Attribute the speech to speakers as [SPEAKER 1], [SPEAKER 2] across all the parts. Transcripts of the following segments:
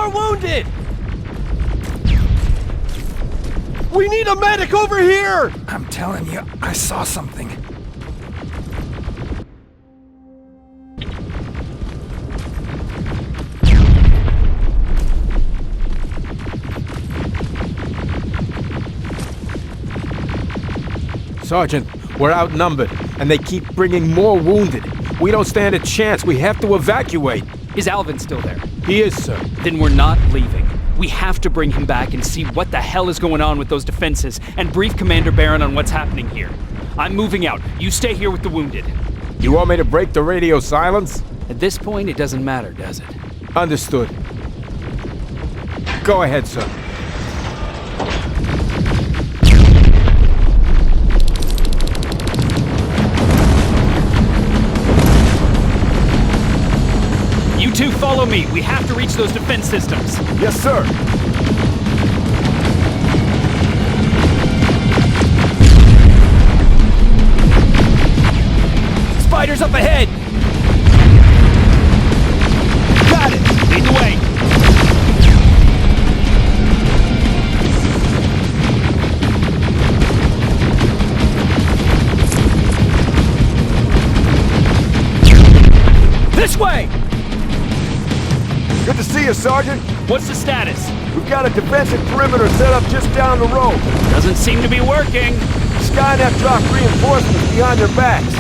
[SPEAKER 1] more wounded! We need a medic over here!
[SPEAKER 2] I'm telling you, I saw something.
[SPEAKER 3] Sergeant, we're outnumbered, and they keep bringing more wounded. We don't stand a chance. We have to evacuate.
[SPEAKER 4] Is Alvin still there?
[SPEAKER 3] He is, sir.
[SPEAKER 4] Then we're not leaving. We have to bring him back and see what the hell is going on with those defenses and brief Commander Barron on what's happening here. I'm moving out. You stay here with the wounded.
[SPEAKER 3] You want me to break the radio silence?
[SPEAKER 4] At this point, it doesn't matter, does it?
[SPEAKER 3] Understood. Go ahead, sir.
[SPEAKER 4] You two follow me. We have to reach those defense systems.
[SPEAKER 2] Yes, sir.
[SPEAKER 4] Spiders up ahead! Got it! Lead the way! This way!
[SPEAKER 2] Good to see you, Sergeant.
[SPEAKER 4] What's the status?
[SPEAKER 2] We've got a defensive perimeter set up just down the road.
[SPEAKER 4] Doesn't seem to be working.
[SPEAKER 2] Skynet dropped reinforcements behind their backs.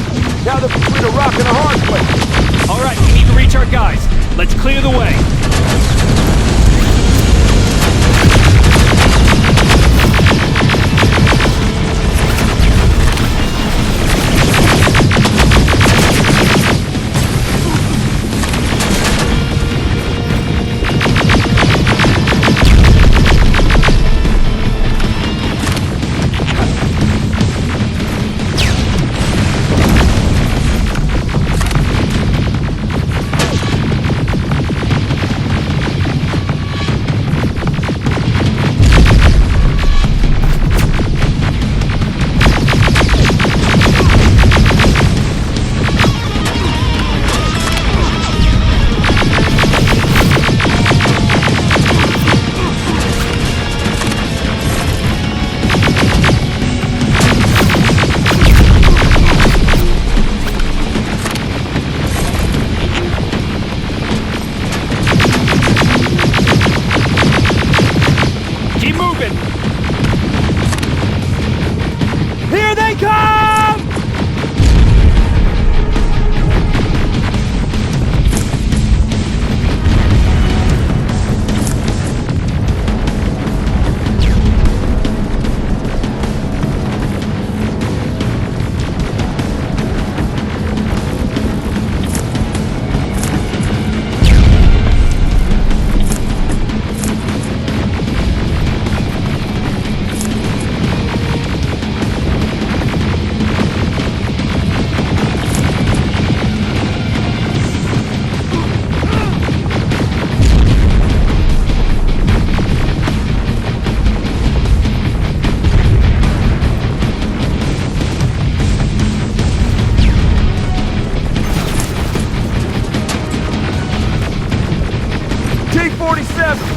[SPEAKER 2] Now they're between a rock and a hard place.
[SPEAKER 4] All right, we need to reach our guys. Let's clear the way.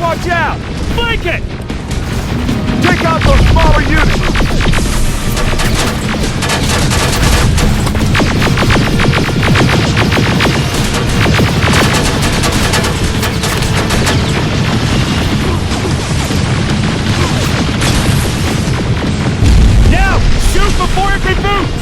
[SPEAKER 1] Watch out! Flank it!
[SPEAKER 2] Take out those smaller units!
[SPEAKER 1] Now! Shoot before it reboots!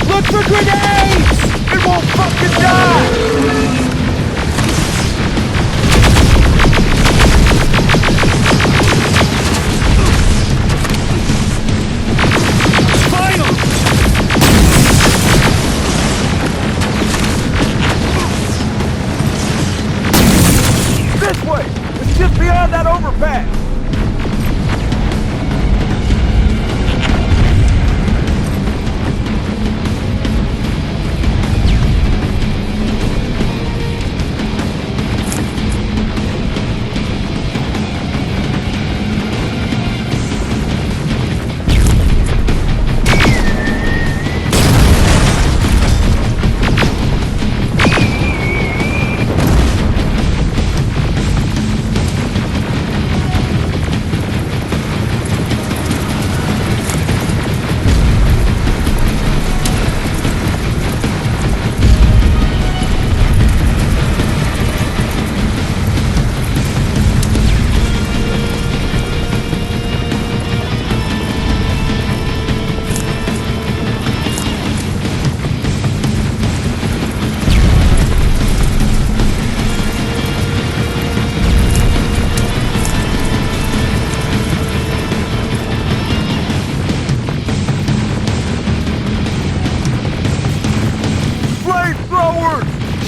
[SPEAKER 1] Look for grenades! It won't fucking die!
[SPEAKER 2] Just beyond that overpass.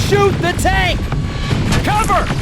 [SPEAKER 1] Shoot the tank! Cover!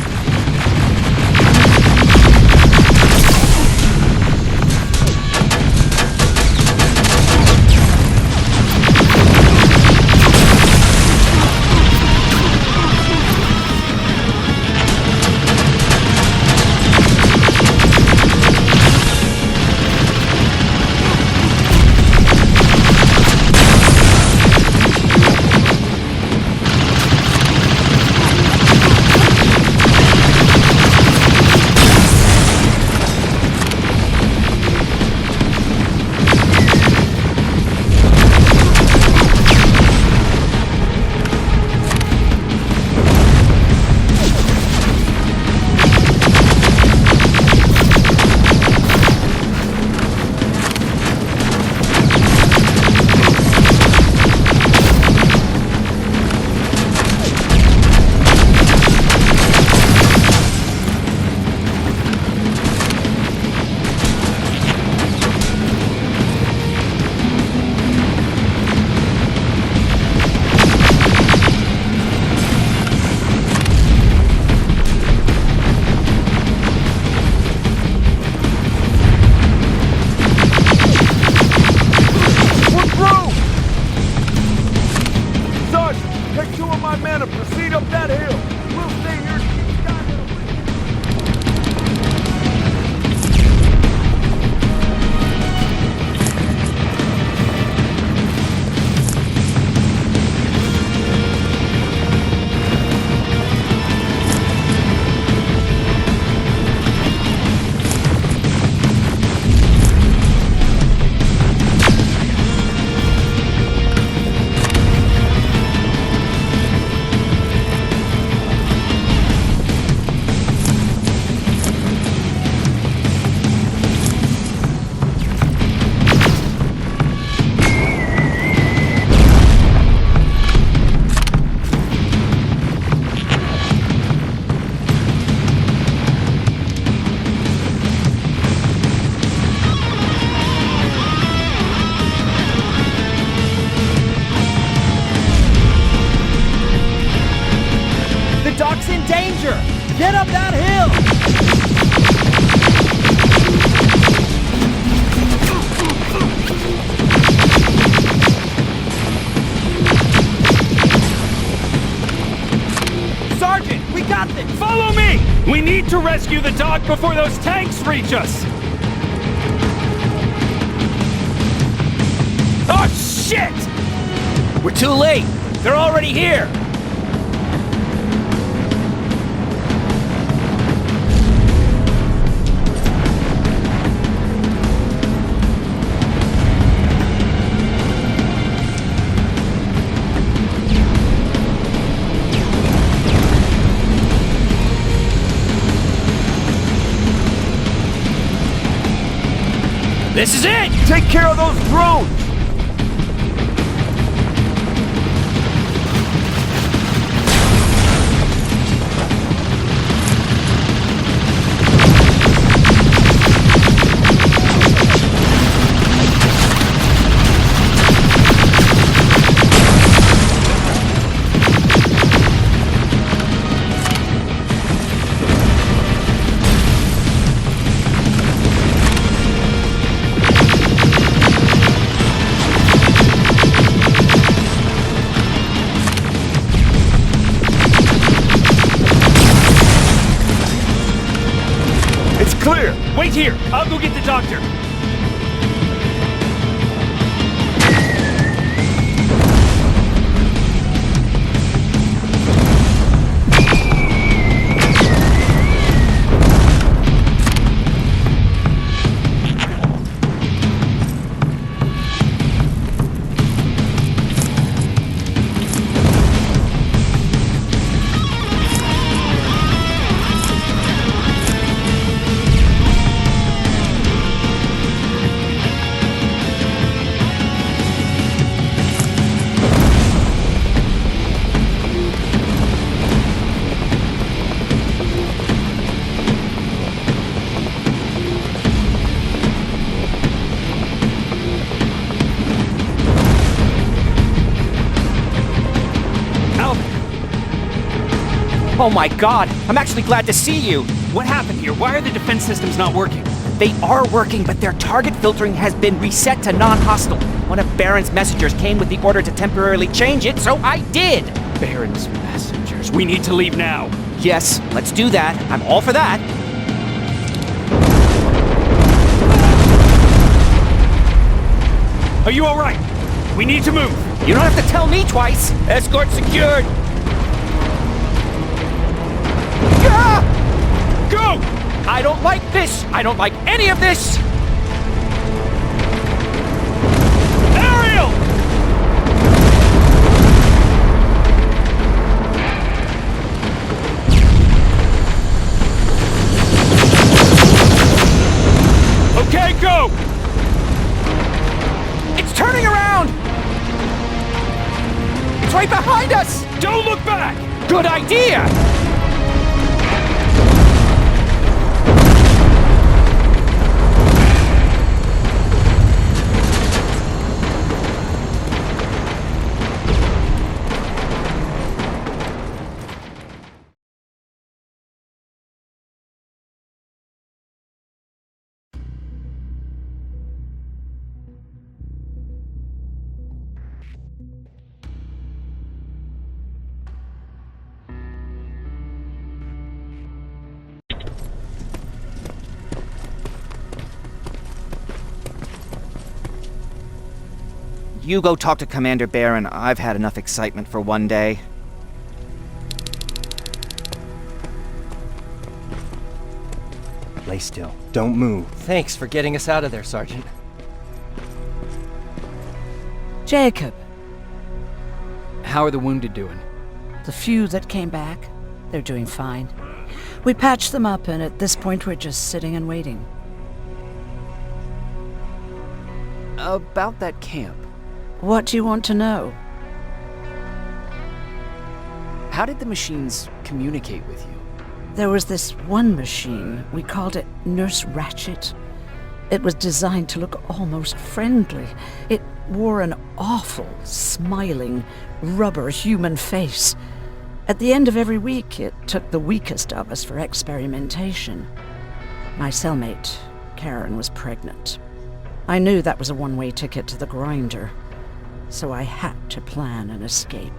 [SPEAKER 1] Get up that hill! Sergeant, we got this!
[SPEAKER 4] Follow me! We need to rescue the dock before those tanks reach us! Oh, shit!
[SPEAKER 5] We're too late! They're already here! This is it!
[SPEAKER 2] Take care of those drones!
[SPEAKER 4] Wait here! I'll go get the doctor!
[SPEAKER 5] Oh my god, I'm actually glad to see you.
[SPEAKER 4] What happened here? Why are the defense systems not working?
[SPEAKER 5] They are working, but their target filtering has been reset to non-hostile. One of Baron's messengers came with the order to temporarily change it, so I did.
[SPEAKER 4] Baron's messengers. We need to leave now.
[SPEAKER 5] Yes, let's do that. I'm all for that.
[SPEAKER 4] Are you alright? We need to move.
[SPEAKER 5] You don't have to tell me twice. Escort secured.
[SPEAKER 4] Go!
[SPEAKER 5] I don't like this! I don't like any of this!
[SPEAKER 4] Ariel! Okay, go!
[SPEAKER 5] It's turning around! It's right behind us!
[SPEAKER 4] Don't look back!
[SPEAKER 5] Good idea! You go talk to Commander Baron. I've had enough excitement for one day.
[SPEAKER 6] Lay still. Don't move.
[SPEAKER 7] Thanks for getting us out of there, Sergeant.
[SPEAKER 8] Jacob,
[SPEAKER 4] How are the wounded doing?
[SPEAKER 8] the few that came back, they're doing fine. We patched them up, and at this point we're just sitting and waiting.
[SPEAKER 4] About that camp.
[SPEAKER 8] What do you want to know?
[SPEAKER 4] How did the machines communicate with you?
[SPEAKER 8] There was this one machine, we called it Nurse Ratchet. It was designed to look almost friendly. It wore an awful, smiling, rubber human face. At the end of every week, it took the weakest of us for experimentation. My cellmate, Karen, was pregnant. I knew that was a one-way ticket to the grinder, so I had to plan an escape.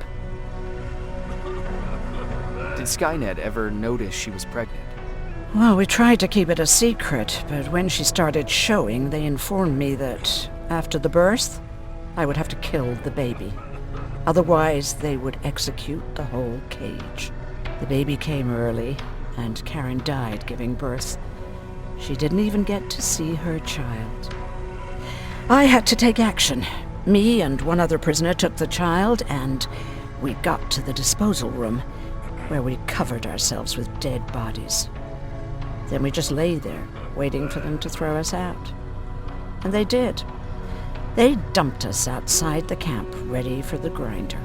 [SPEAKER 4] Did Skynet ever notice she was pregnant?
[SPEAKER 8] Well, we tried to keep it a secret, but when she started showing, they informed me that after the birth, I would have to kill the baby. Otherwise, they would execute the whole cage. The baby came early, and Karen died giving birth. She didn't even get to see her child. I had to take action. Me and one other prisoner took the child, and we got to the disposal room, where we covered ourselves with dead bodies. Then we just lay there, waiting for them to throw us out. And they did. They dumped us outside the camp, ready for the grinder.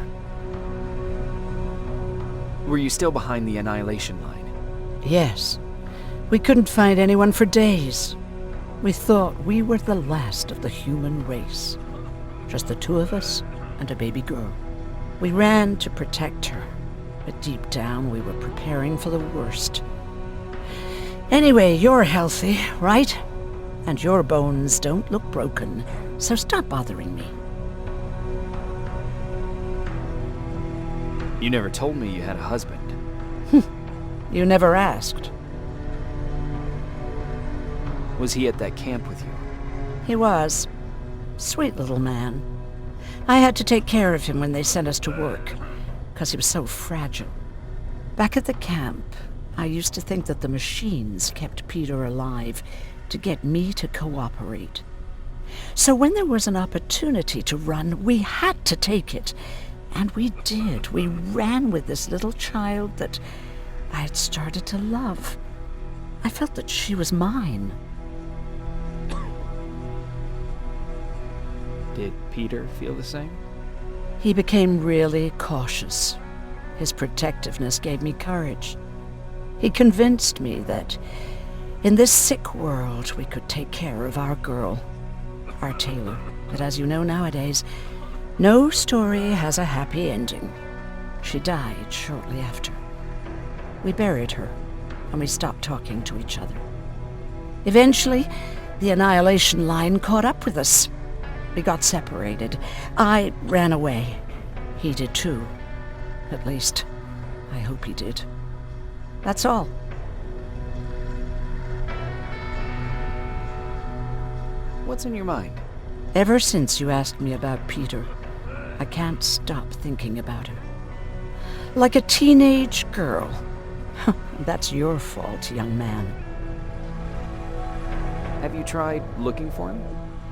[SPEAKER 4] Were you still behind the annihilation line?
[SPEAKER 8] Yes. We couldn't find anyone for days. We thought we were the last of the human race. Just the two of us and a baby girl. We ran to protect her, but deep down we were preparing for the worst. Anyway, you're healthy, right? And your bones don't look broken, so stop bothering me.
[SPEAKER 4] You never told me you had a husband.
[SPEAKER 8] You never asked.
[SPEAKER 4] Was he at that camp with you?
[SPEAKER 8] He was. Sweet little man. I had to take care of him when they sent us to work, because he was so fragile. Back at the camp, I used to think that the machines kept Peter alive to get me to cooperate. So when there was an opportunity to run, we had to take it. And we did. We ran with this little child that I had started to love. I felt that she was mine.
[SPEAKER 4] Did Peter feel the same?
[SPEAKER 8] He became really cautious. His protectiveness gave me courage. He convinced me that in this sick world we could take care of our girl, our Taylor. But as you know nowadays, no story has a happy ending. She died shortly after. We buried her, and we stopped talking to each other. Eventually, the Annihilation Line caught up with us. We got separated. I ran away. He did too. At least, I hope he did. That's all.
[SPEAKER 4] What's in your mind?
[SPEAKER 8] Ever since you asked me about Peter, I can't stop thinking about him. Like a teenage girl. That's your fault, young man.
[SPEAKER 4] Have you tried looking for him?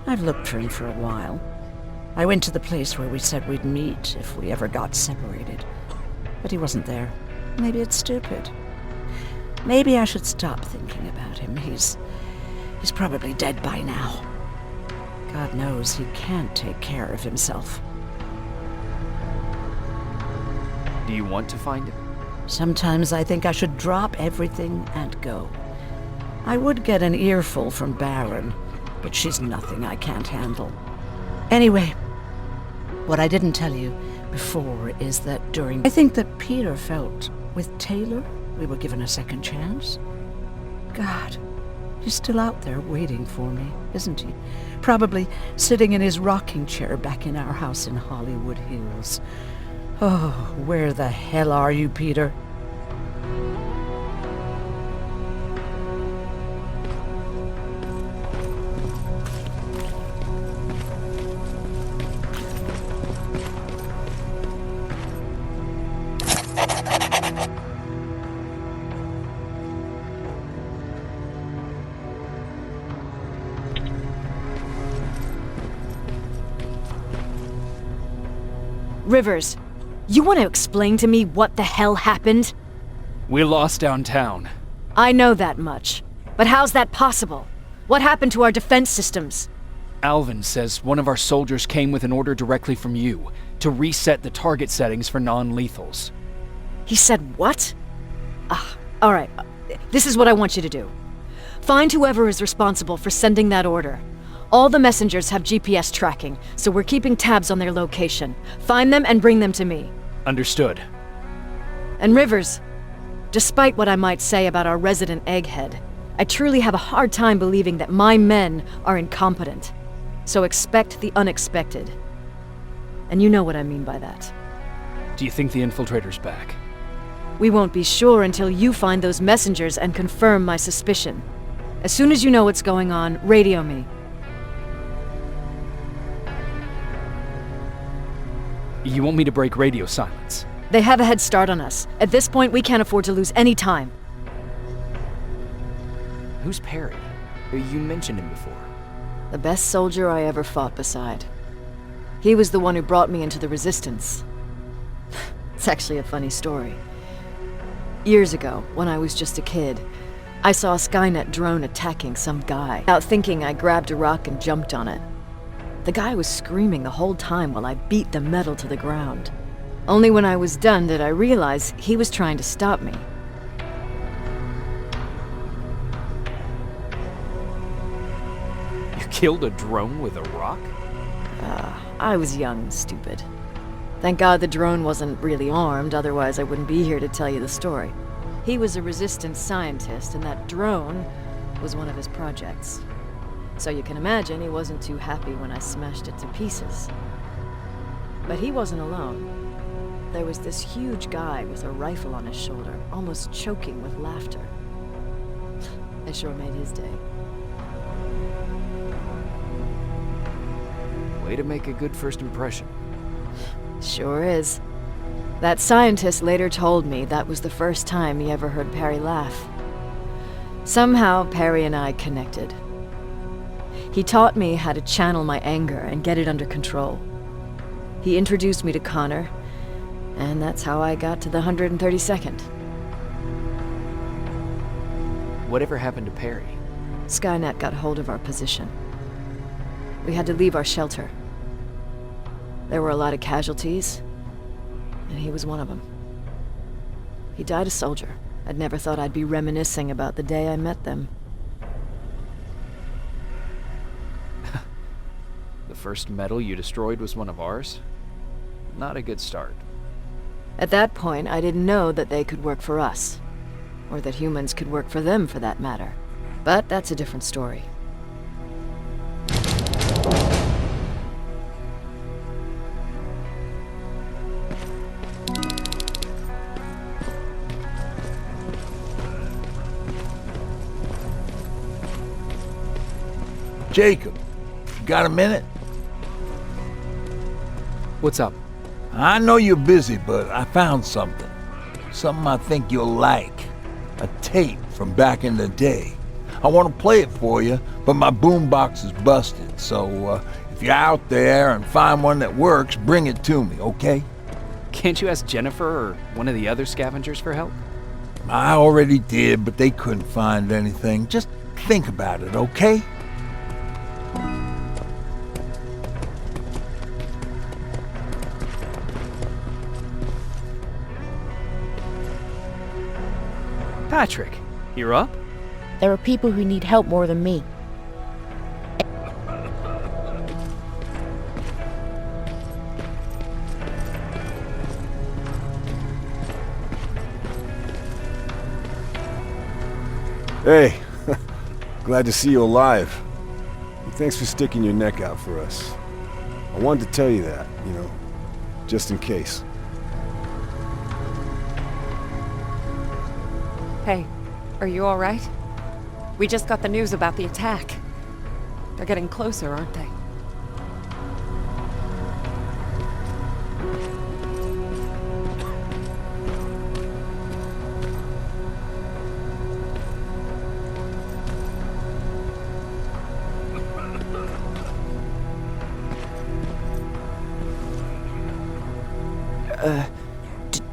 [SPEAKER 8] I've looked for him for a while. I went to the place where we said we'd meet if we ever got separated. But he wasn't there. Maybe it's stupid. Maybe I should stop thinking about him. He's probably dead by now. God knows he can't take care of himself.
[SPEAKER 4] Do you want to find him?
[SPEAKER 8] Sometimes I think I should drop everything and go. I would get an earful from Baron, but she's nothing I can't handle. Anyway, what I didn't tell you before is that I think that Peter felt with Taylor we were given a second chance. God, he's still out there waiting for me, isn't he? Probably sitting in his rocking chair back in our house in Hollywood Hills. Oh, where the hell are you, Peter?
[SPEAKER 9] Rivers, you want to explain to me what the hell happened?
[SPEAKER 4] We lost downtown.
[SPEAKER 9] I know that much. But how's that possible? What happened to our defense systems?
[SPEAKER 4] Alvin says one of our soldiers came with an order directly from you to reset the target settings for non-lethals.
[SPEAKER 9] He said what? Alright. This is what I want you to do. Find whoever is responsible for sending that order. All the messengers have GPS tracking, so we're keeping tabs on their location. Find them and bring them to me.
[SPEAKER 4] Understood.
[SPEAKER 9] And Rivers, despite what I might say about our resident egghead, I truly have a hard time believing that my men are incompetent. So expect the unexpected. And you know what I mean by that.
[SPEAKER 4] Do you think the infiltrator's back?
[SPEAKER 9] We won't be sure until you find those messengers and confirm my suspicion. As soon as you know what's going on, radio me.
[SPEAKER 4] You want me to break radio silence?
[SPEAKER 9] They have a head start on us. At this point, we can't afford to lose any time.
[SPEAKER 7] Who's Perry? You mentioned him before.
[SPEAKER 9] The best soldier I ever fought beside. He was the one who brought me into the Resistance. It's actually a funny story. Years ago, when I was just a kid, I saw a Skynet drone attacking some guy. Without thinking, I grabbed a rock and jumped on it. The guy was screaming the whole time while I beat the metal to the ground. Only when I was done did I realize he was trying to stop me.
[SPEAKER 4] You killed a drone with a rock?
[SPEAKER 9] I was young and stupid. Thank God the drone wasn't really armed, otherwise I wouldn't be here to tell you the story. He was a resistance scientist, and that drone was one of his projects. So you can imagine he wasn't too happy when I smashed it to pieces. But he wasn't alone. There was this huge guy with a rifle on his shoulder, almost choking with laughter. I sure made his day.
[SPEAKER 7] Way to make a good first impression.
[SPEAKER 9] Sure is. That scientist later told me that was the first time he ever heard Perry laugh. Somehow, Perry and I connected. He taught me how to channel my anger and get it under control. He introduced me to Connor, and that's how I got to the 132nd.
[SPEAKER 7] Whatever happened to Perry?
[SPEAKER 9] Skynet got hold of our position. We had to leave our shelter. There were a lot of casualties, and he was one of them. He died a soldier. I'd never thought I'd be reminiscing about the day I met them.
[SPEAKER 7] The first medal you destroyed was one of ours? Not a good start.
[SPEAKER 9] At that point, I didn't know that they could work for us. Or that humans could work for them, for that matter. But that's a different story.
[SPEAKER 10] Jacob, you got a minute?
[SPEAKER 7] What's up?
[SPEAKER 10] I know you're busy, but I found something. Something I think you'll like. A tape from back in the day. I want to play it for you, but my boombox is busted, so if you're out there and find one that works, bring it to me, okay?
[SPEAKER 7] Can't you ask Jennifer or one of the other scavengers for help?
[SPEAKER 10] I already did, but they couldn't find anything. Just think about it, okay?
[SPEAKER 4] Patrick, you're up?
[SPEAKER 11] There are people who need help more than me.
[SPEAKER 2] Hey, glad to see you alive. And thanks for sticking your neck out for us. I wanted to tell you that, you know, just in case.
[SPEAKER 12] Hey, are you all right? We just got the news about the attack. They're getting closer, aren't they?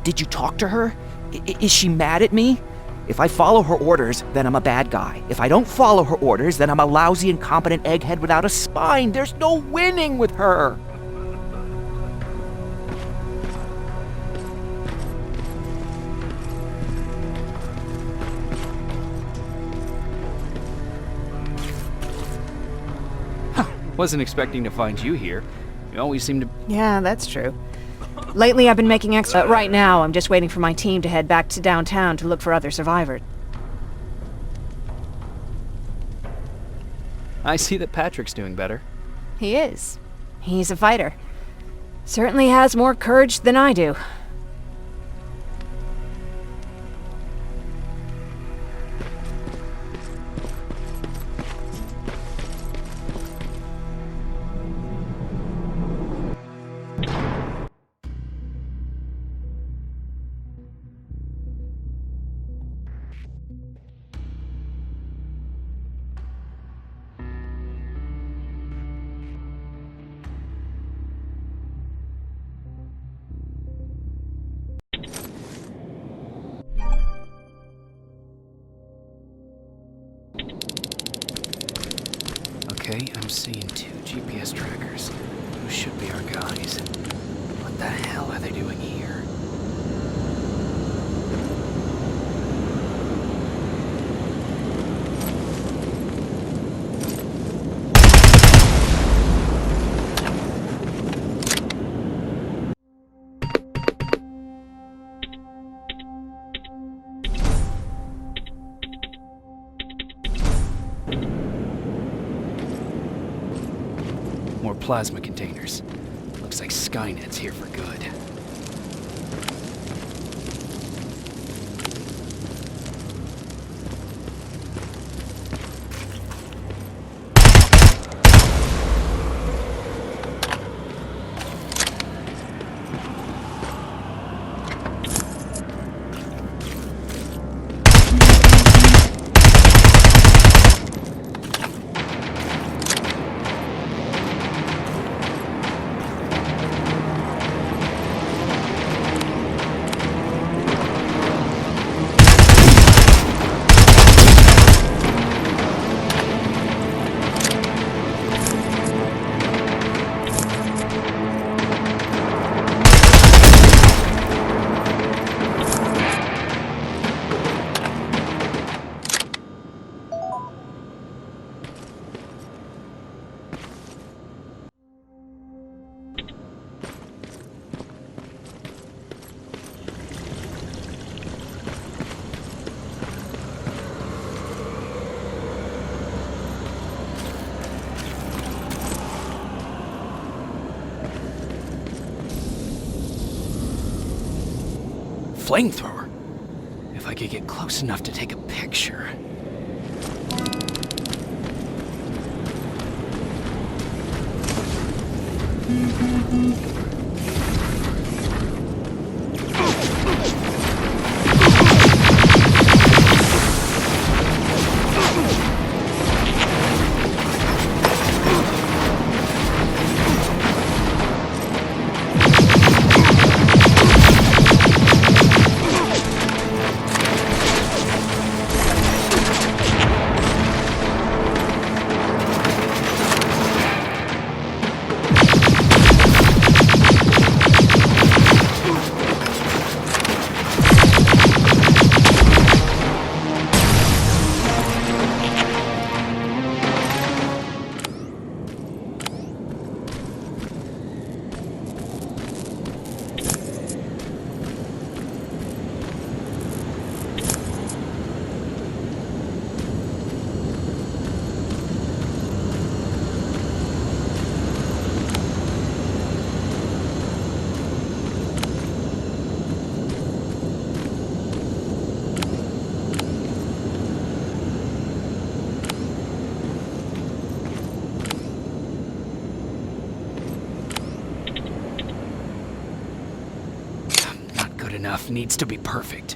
[SPEAKER 5] Did you talk to her? Is she mad at me? If I follow her orders, then I'm a bad guy. If I don't follow her orders, then I'm a lousy, incompetent egghead without a spine. There's no winning with her.
[SPEAKER 7] Wasn't expecting to find you here. You always seem to...
[SPEAKER 12] Yeah, that's true. Lately, I've been making extra... right now, I'm just waiting for my team to head back to downtown to look for other survivors.
[SPEAKER 7] I see that Patrick's doing better.
[SPEAKER 12] He is. He's a fighter. Certainly has more courage than I do.
[SPEAKER 7] Okay, I'm seeing 2 GPS trackers. Who should be our guys? What the hell are they doing here? More plasma containers. Looks like Skynet's here for good. flamethrower. If I could get close enough to take a picture. Enough needs to be perfect.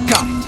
[SPEAKER 7] Got it.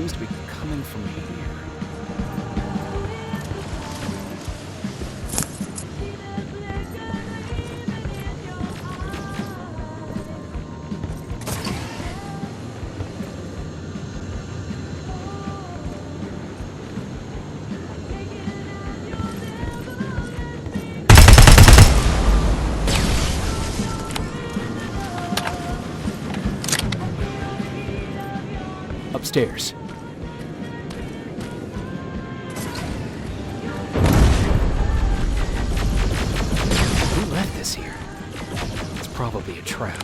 [SPEAKER 7] seems to be coming from here. Upstairs. Who left this here? It's probably a trap.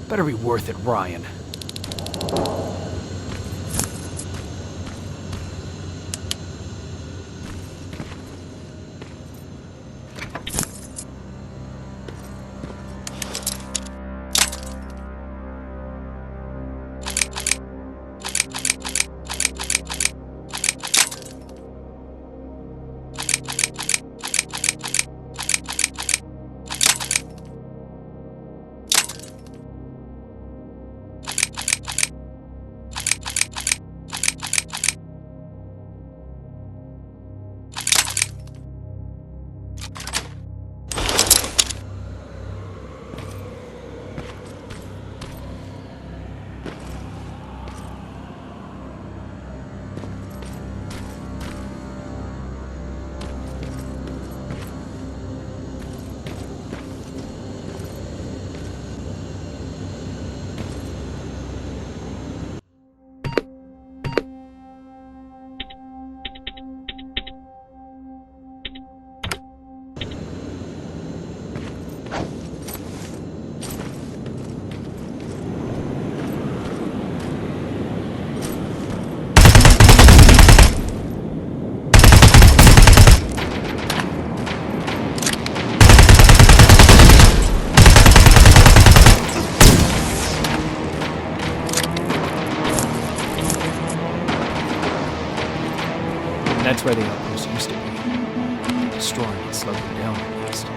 [SPEAKER 7] Better be worth it, Ryan. That's where the outpost used to be. Destroying it slowed them down at least.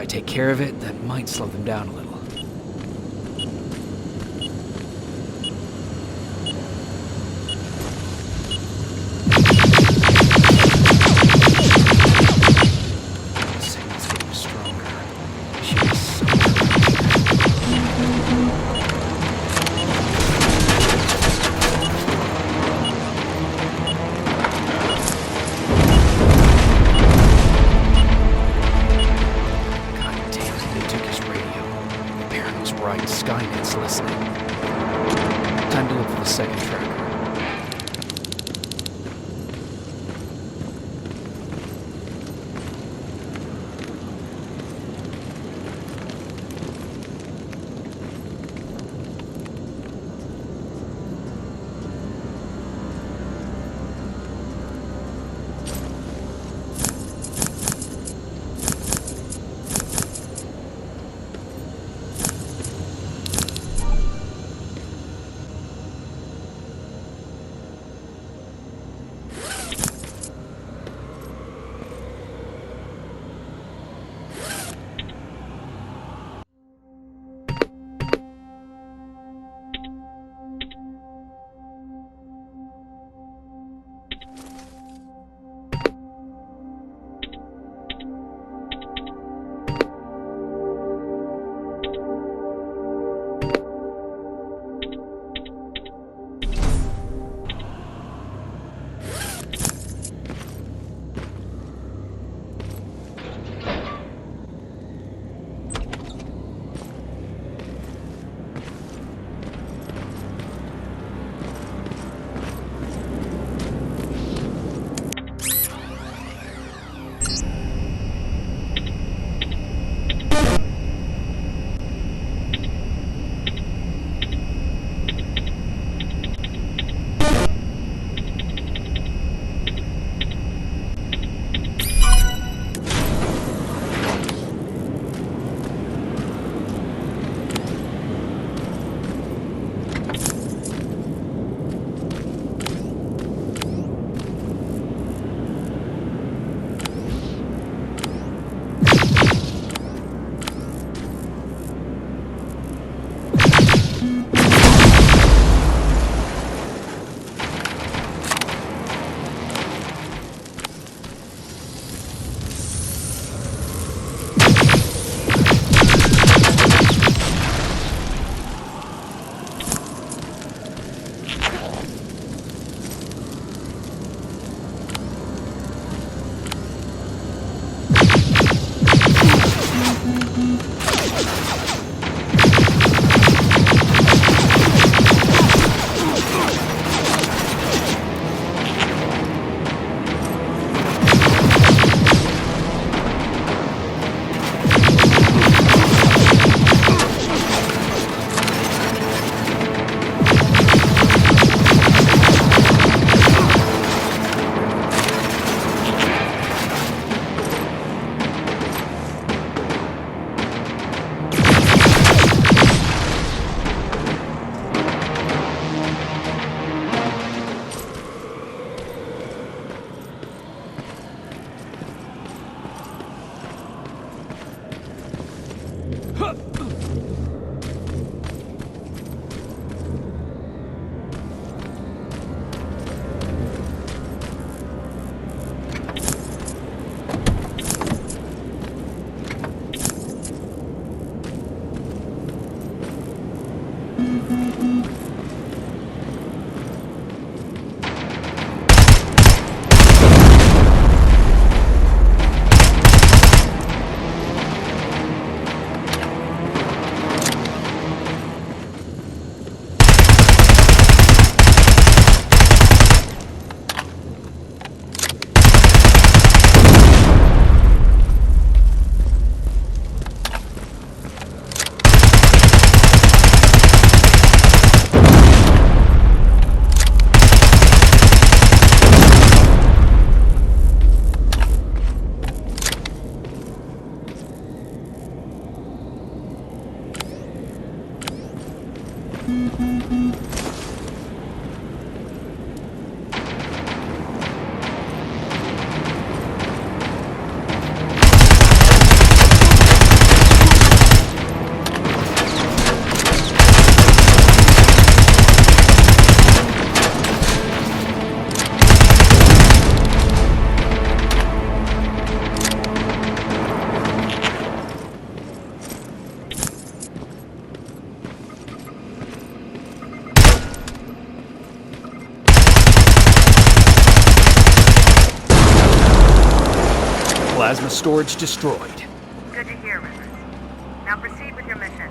[SPEAKER 7] Take care of it, that might slow them down a little. Signal's getting
[SPEAKER 4] Plasma storage destroyed.
[SPEAKER 13] Good to hear, Rivers. Now proceed with your mission.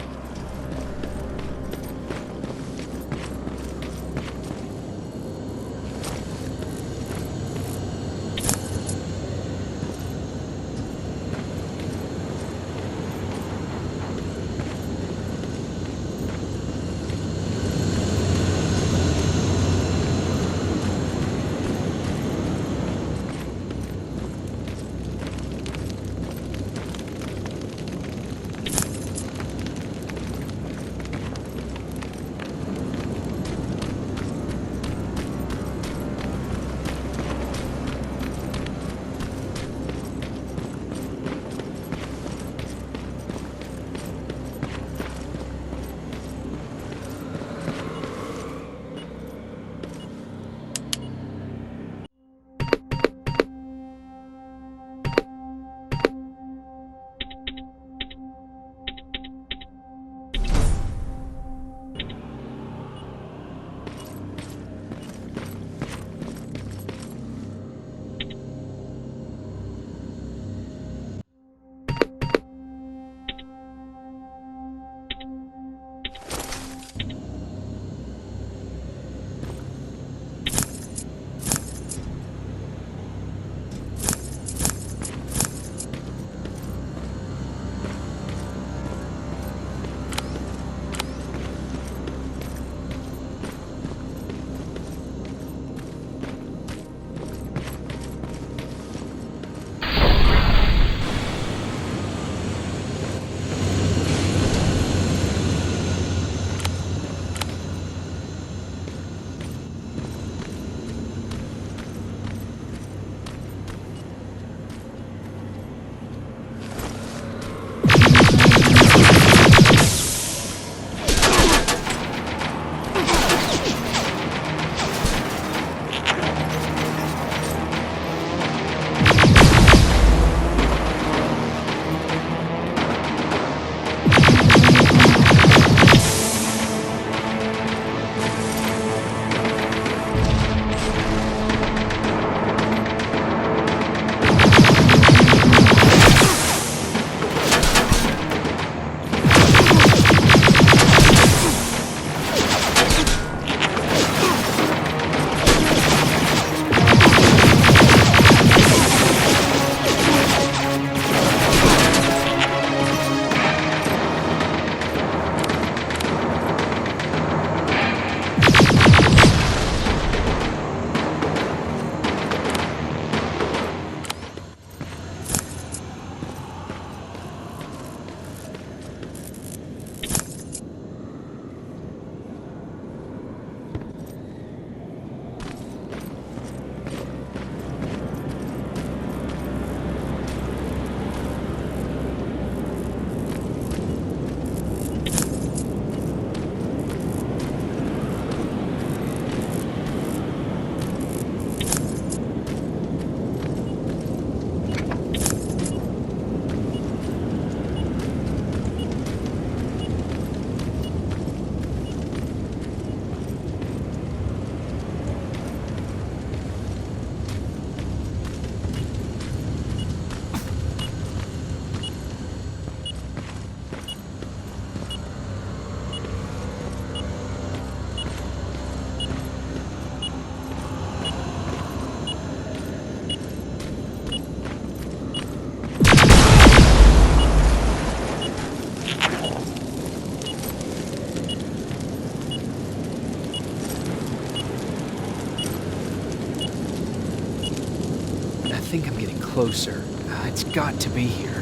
[SPEAKER 7] think I'm getting closer. It's got to be here.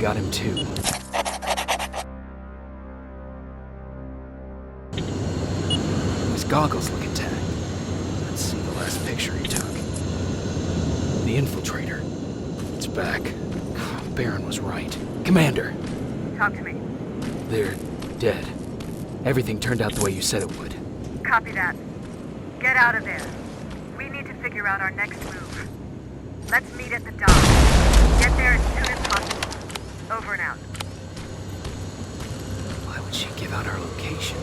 [SPEAKER 7] got him too. His goggles look intact. Let's see the last picture he took. The infiltrator. It's back. Baron was right. Commander!
[SPEAKER 13] Talk to me.
[SPEAKER 7] They're dead. Everything turned out the way you said it would.
[SPEAKER 13] Copy that. Get out of there. We need to figure out our next move. Let's meet at the dock. Get there as soon as possible. Over and out.
[SPEAKER 7] Why would she give out our location?